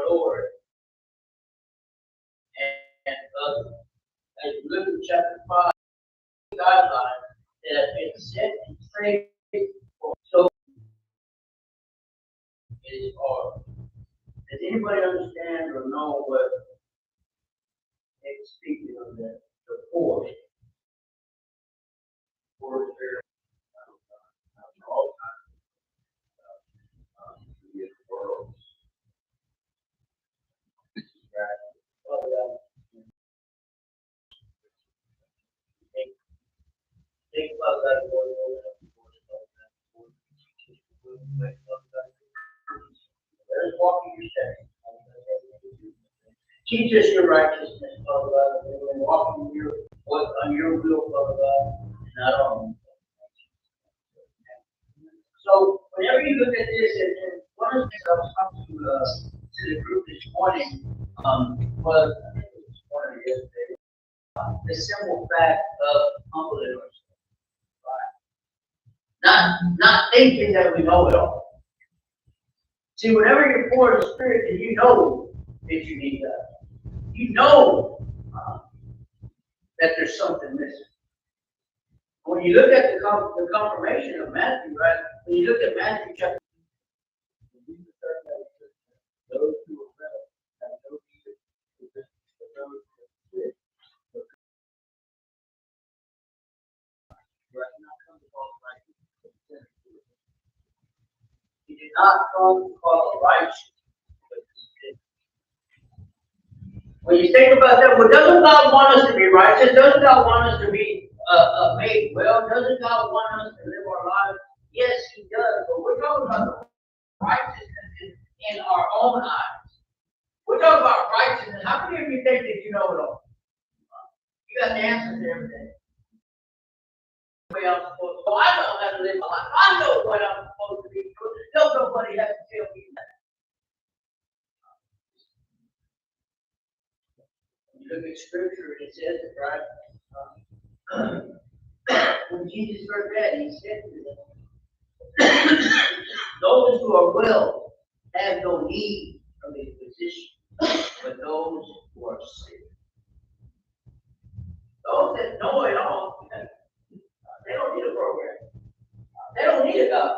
our Lord. And as we look at chapter 5, guidelines that have been set in place for so it is hard. Does anybody understand or know what it's speaking of the force? Force there. All time. The world. Think about that. There's walking your steps. Teach us your righteousness, Father God, and walking your what on your will, Father God, not on. So whenever you look at this, and one of the things I was talking to the group this morning was I think it was one of the yesterday, the simple fact of humbling ourselves, right? Not thinking that we know it all. See, whenever you're poor in spirit, and you know that you need God, you know that there's something missing. When you look at the confirmation of Matthew, right? When you look at Matthew chapter, those who are well have no need of physicians, but those who are sick. He did not come to call the righteous, but the sick. When you think about that, well, doesn't God want us to be righteous? Doesn't God want us to be made well? Doesn't God want us to live our lives? Yes, He does. But we're talking about the righteousness in our own eyes. We're talking about righteousness. How many of you think that you know it all? You got the answers to everything. The way I'm supposed to go. I know how to live my life. I know what I'm supposed to be doing. Nobody has to tell me that. You look at scripture, it says it, right? When Jesus heard that, he said to them, those who are well have no need of a physician, but those who are sick. Those that know it all, they don't need a program. They don't need a God.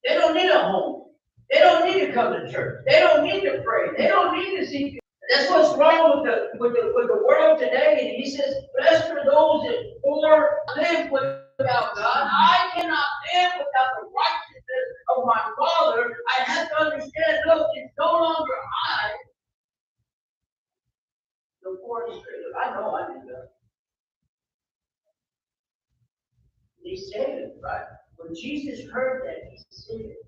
They don't need a home. They don't need to come to church. They don't need to pray. They don't need to seek. That's what's wrong with the world today. And he says, blessed are those that poor live without God. I cannot live without the righteousness of my Father. I have to understand, look, it's no longer I. The poor in spirit. I know I did that. He said it, right? When Jesus heard that, he said it.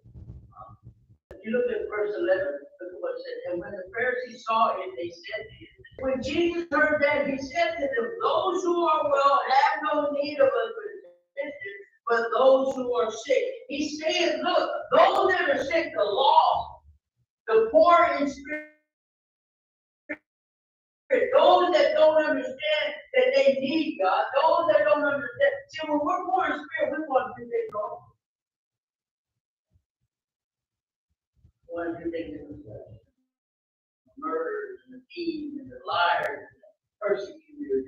If you look at verse 11, look at what it said. And when the Pharisees saw it, they said to him, when Jesus heard that, he said to them, those who are well have no need of a physician, but those who are sick. He's saying, look, those that are sick, the lost, the poor in spirit, those that don't understand that they need God, those that don't understand. See, when we're poor in spirit, we want to do things wrong. We want to do things in the flesh. Murderers and the thieves and the liars and the persecutors.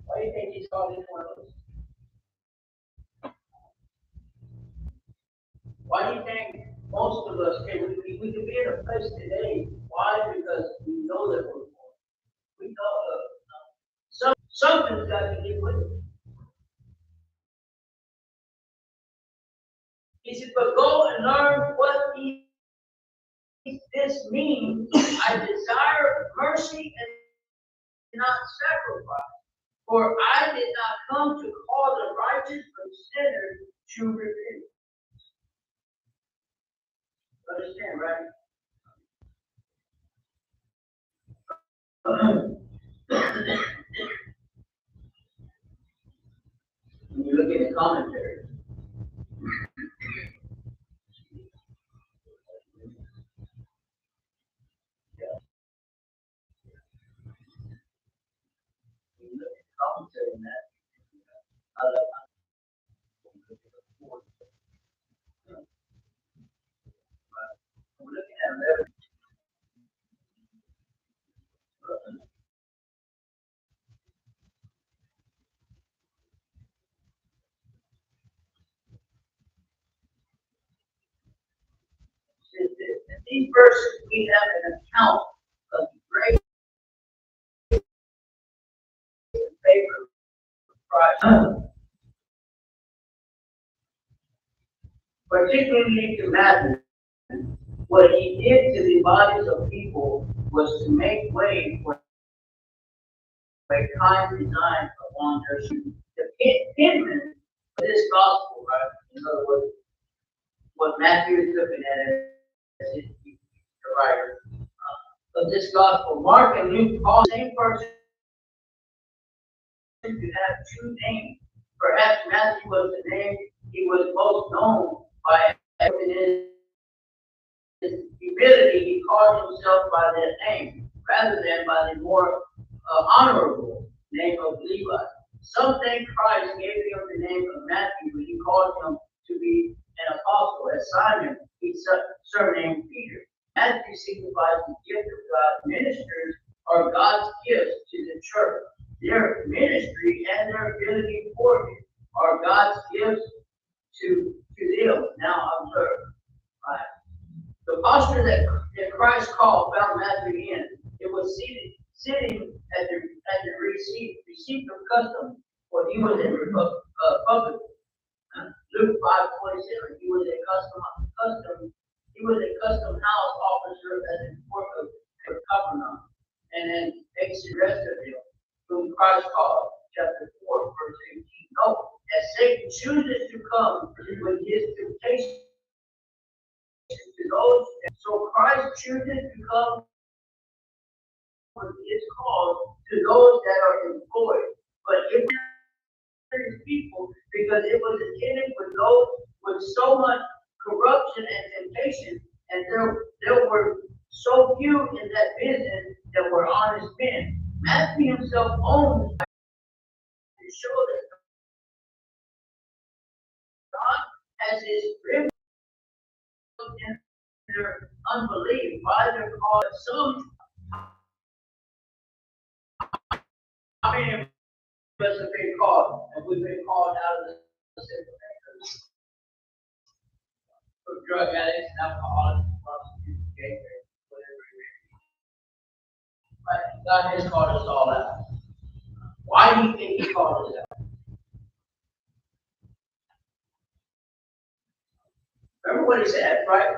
Why do you think he's called each one of us? Why do you think most of us can we can be in a place today? Why? Because we know that we're poor. We know something's got to get with it. He said, but go and learn what this means. I desire mercy and not sacrifice. For I did not come to call the righteous but sinners to repent. Understand, right? When you look at the commentary, commentary on that. We're looking these verses, we have an account of the great favor of Christ. Particularly to Matthew, what he did to the bodies of people was to make way for a kind design upon their sin. The penman of this gospel, right? In other words, what Matthew is looking at as the writer of this gospel. Mark and Luke call the same person to have two names. Perhaps Matthew was the name he was most known by. In his humility, he called himself by that name rather than by the more honorable name of Levi. Some think Christ gave him the name of Matthew, but he called him to be an apostle. As Simon, he surnamed Peter. Matthew signifies the gift of God. Ministers are God's gifts to the church. Their ministry and their ability for it are God's gifts to them. Now observe. Right. The posture that Christ called found Matthew in. It was sitting at the receipt of custom, for he was in public. Luke 5:27. He was a custom house officer at the court of Capernaum, and then takes the rest of them, whom Christ called, chapter 4, verse 18. No, as Satan chooses to come with his temptation to those, so Christ chooses to come with his cause to those that are employed. But it was people because it was intended for those with so much corruption and temptation, and there were so few in that business that were honest men. Matthew himself owns to show that God has his privilege in their unbelief by their cause. Some, I mean, us have been called, and we've been called out of the sinful nature. Drug addicts, alcoholics, prostitutes, gay, whatever it is. Right? God has called us all out. Why do you think he called us out? Remember what he said, right?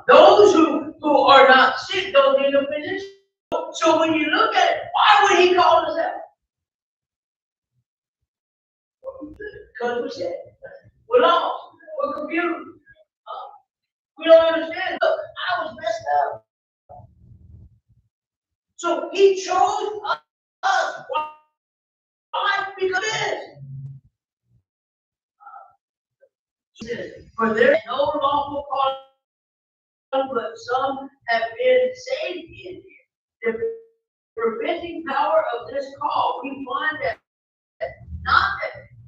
Those who are not sick don't need a physician. So when you look at it, why would he call us out? Because we said we're lost, we're confused, we don't understand. Look, I was messed up. So he chose us. Why? Because this. For there is no lawful calling, but some have been saved in him. The preventing power of this call, we find that not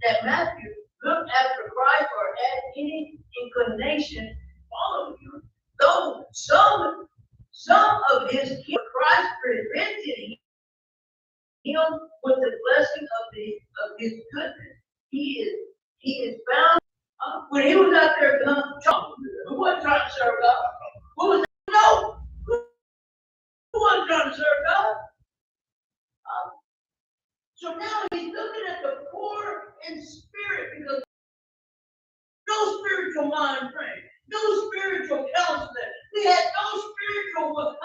that Matthew looked after Christ or had any inclination to follow him. Though some of his Christ prevented him with the blessing of his goodness. He is found when he was out there who wasn't trying to serve God. Who was no? Who wasn't trying to serve God? So now he's looking at the poor in spirit because no spiritual mind frame, no spiritual counseling. We had no spiritual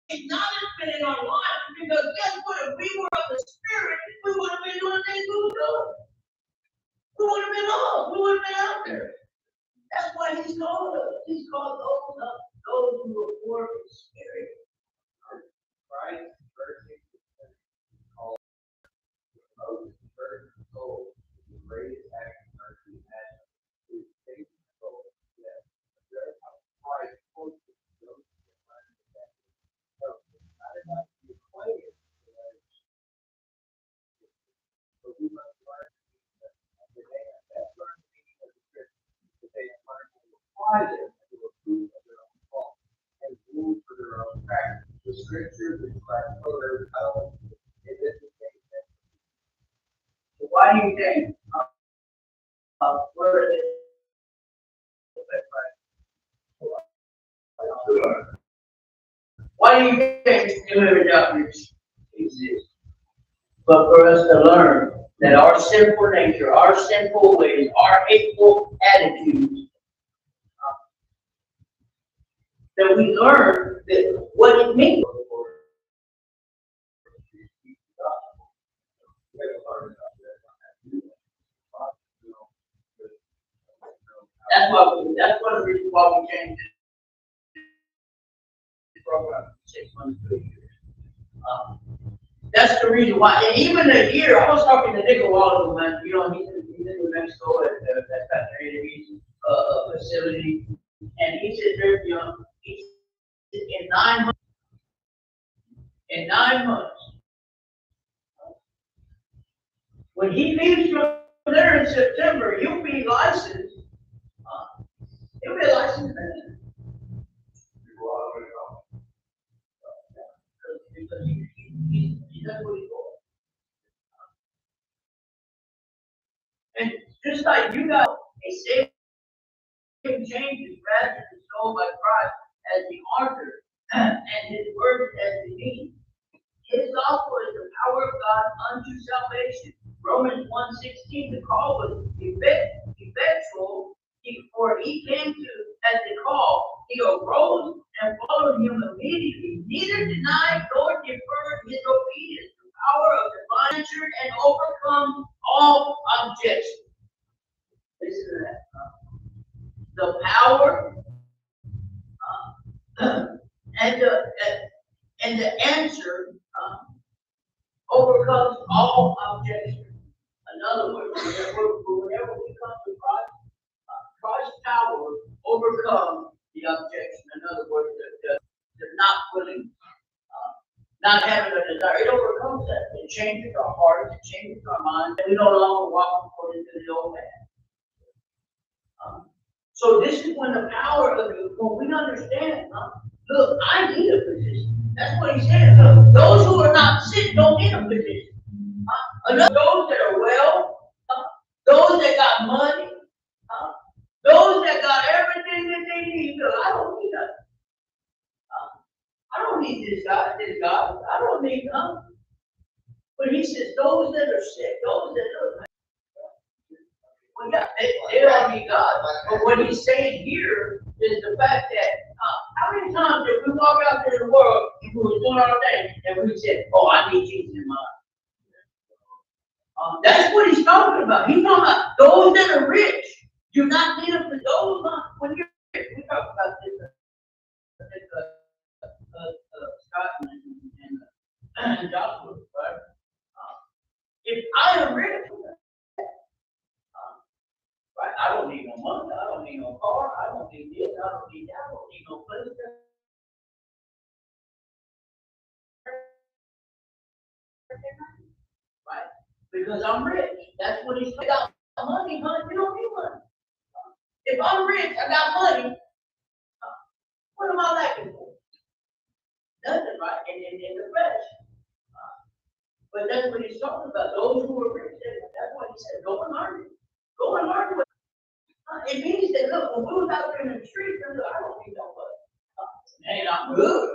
acknowledgement in our life because guess what? If we were of the spirit, we would have been doing things we were doing. We would have been lost. We would have been out there. That's why he's called us. He's called those who are poor in spirit. Right? Moses, the burden of soul, the greatest act of mercy and to save the soul. Yes, very Christ quotes those who are learning that. So, I don't know if you acquainted with that. So, we must learn that's learn the meaning of the scripture. That they have learned to apply them to a proof of their own fault and rules for their own practice. The scripture describes pillars of in this case. So why do you think where is it? learn. Why do you think New Image Outreach exists? But for us to learn that our sinful nature, our sinful ways, our hateful attitudes, that we learn that what it means. That's one of the reasons why we changed the program from 6 months to a year. That's the reason why. And even a year, I was talking to Nick a while ago, man. You know, he's in New Mexico at that Pastor Avery's facility, and he said, you know, in 9 months, when he leaves from there in September, he'll be licensed. He'll be a licensed man. Because he does what he's doing. And just like you guys, a saving change is rather than sold by Christ as the author and his word as the means. His gospel is the power of God unto salvation. Romans 1:16, the call was effectual, for he came to at the call. He arose and followed him immediately, neither denied nor deferred his obedience. The power of divine nature and overcome all objection. Listen to that. The power and the answer overcomes all objection. In other words, whenever we come to Christ, Christ's power overcomes the objection. In other words, the not willing, not having a desire. It overcomes that. It changes our hearts. It changes our minds. And we no longer walk according to the old man. So this is when the power of when we understand, look, I need a position. That's what he says. Look, those who are not sick don't need a position. Those that are well, those that got money, those that got everything that they need. Look, I don't need that. I don't need this God. I don't need none. But he says, those that are sick, those that are. Well, yeah, they don't need God. But what he's saying here is the fact that how many times did we walk out there in the world and we were doing our thing and we said, oh, I need Jesus in my life. That's what he's talking about. He's talking about those that are rich do not need them for those. When you're rich, we talk about this Scott and Joshua, right? If I am rich, right? I don't need no money. I don't need no car. I don't need this. I don't need that. I don't need no place. Right? Because I'm rich. That's what he's saying. I got money, honey. You don't need money. If I'm rich, I got money. What am I lacking for? Nothing, right? In the flesh. But that's what he's talking about. Those who are rich. That's what he said. Go and learn it. Go and learn it. It means that, look, when we was out there in the streets, I don't need no money. Man, I'm good.